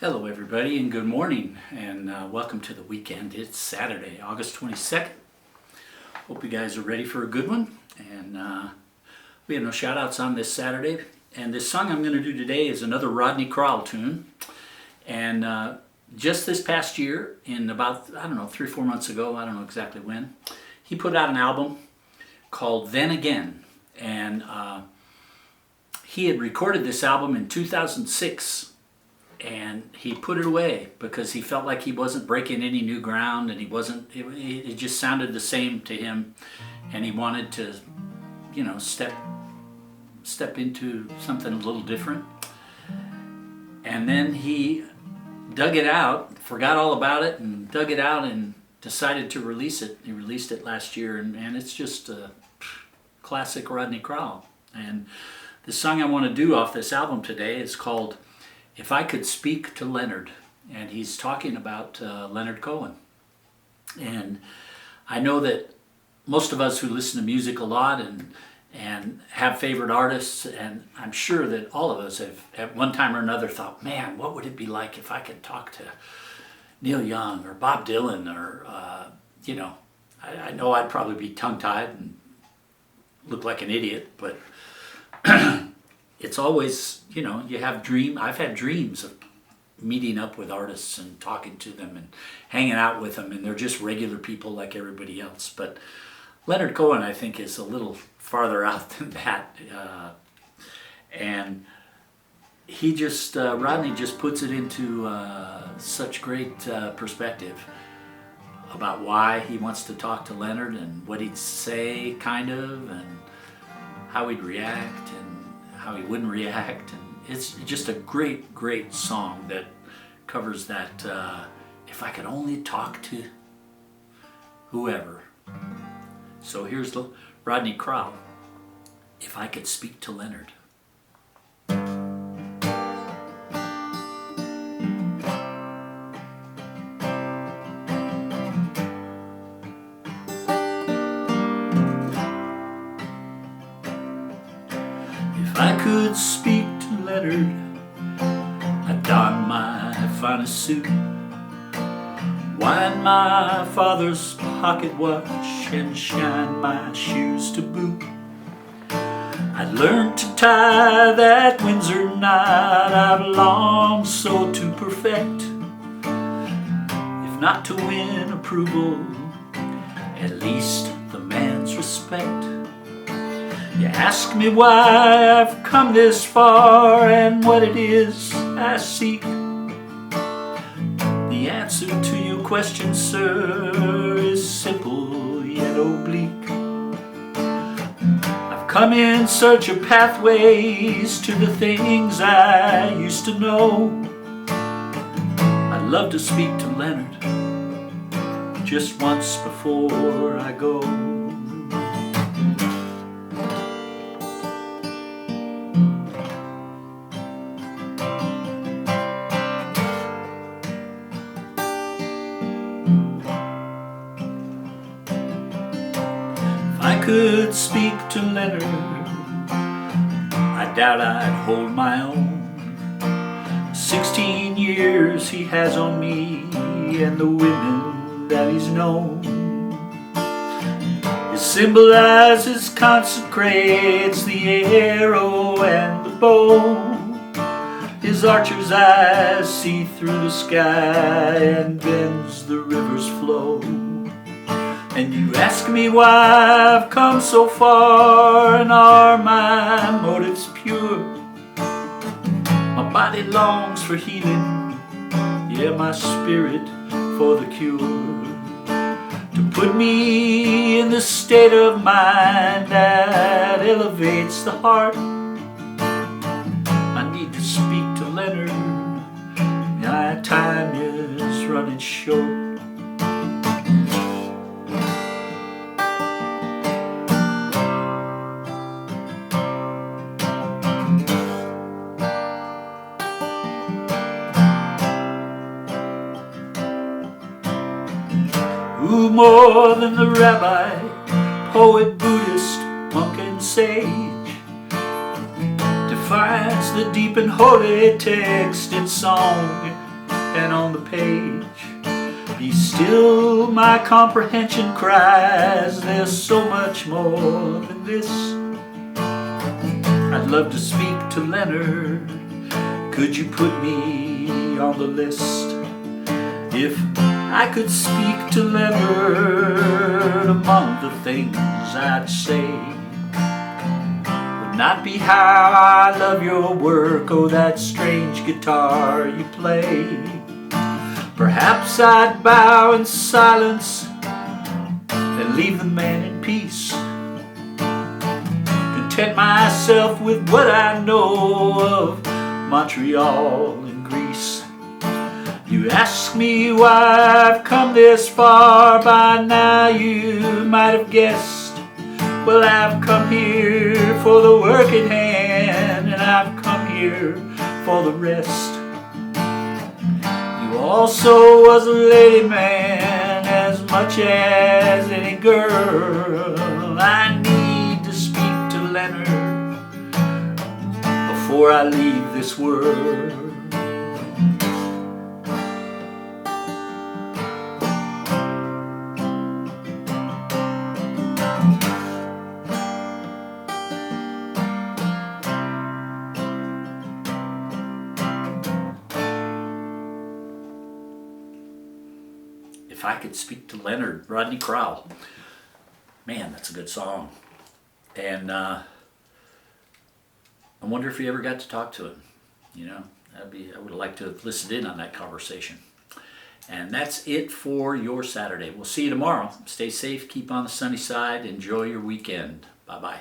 Hello everybody and good morning and welcome to the weekend. It's Saturday, August 22nd. Hope you guys are ready for a good one. And we have no shout outs on this Saturday. And this song I'm going to do today is another Rodney Crowell tune. And just this past year, in about, 3-4 months ago, I don't know exactly when, he put out an album called Then Again. And he had recorded this album in 2006. And he put it away because he felt like he wasn't breaking any new ground, and it just sounded the same to him, and he wanted to, step into something a little different. And then he dug it out, forgot all about it, and dug it out and decided to release it. He released it last year, and it's just a classic Rodney Crowell. And the song I want to do off this album today is called If I Could Speak to Leonard, and he's talking about Leonard Cohen. And I know that most of us who listen to music a lot and have favorite artists, and I'm sure that all of us have at one time or another thought, man, what would it be like if I could talk to Neil Young or Bob Dylan or, I know I'd probably be tongue-tied and look like an idiot, but it's always, you have I've had dreams of meeting up with artists and talking to them and hanging out with them, and they're just regular people like everybody else. But Leonard Cohen, I think, is a little farther out than that. And he just, Rodney just puts it into such great perspective about why he wants to talk to Leonard and what he'd say, kind of, and how he'd react and how he wouldn't react. And it's just a great, great song that covers that, if I could only talk to whoever. So here's the Rodney Crowell, If I Could Speak to Leonard. If I could speak to Leonard, I'd don my finest suit, wind my father's pocket watch, and shine my shoes to boot. I'd learn to tie that Windsor knot I've longed so to perfect, if not to win approval, at least the man's respect. You ask me why I've come this far and what it is I seek. The answer to your question, sir, is simple yet oblique. I've come in search of pathways to the things I used to know. I'd love to speak to Leonard just once before I go. I could speak to Leonard, I doubt I'd hold my own. 16 years he has on me and the women that he's known. His symbolizes consecrates the arrow and the bow. His archer's eyes see through the sky and bends the river's flow. And you ask me why I've come so far, and are my motives pure? My body longs for healing, yeah, my spirit for the cure. To put me in the state of mind that elevates the heart, I need to speak to Leonard, my time is running short. Who more than the rabbi, poet, Buddhist, monk, and sage, to finds the deep and holy text in song and on the page. Be still, my comprehension cries, there's so much more than this. I'd love to speak to Leonard, could you put me on the list? If I could speak to Leonard, among the things I'd say would not be how I love your work, oh that strange guitar you play. Perhaps I'd bow in silence and leave the man in peace, content myself with what I know of Montreal and Greece. You ask me why I've come this far, by now you might have guessed. Well, I've come here for the work at hand, and I've come here for the rest. You also was a lady man, as much as any girl. I need to speak to Leonard before I leave this world. If I Could Speak to Leonard, Rodney Crowell. Man, that's a good song. And I wonder if you ever got to talk to him. You know, I would like to have listened in on that conversation. And that's it for your Saturday. We'll see you tomorrow. Stay safe, keep on the sunny side, enjoy your weekend. Bye-bye.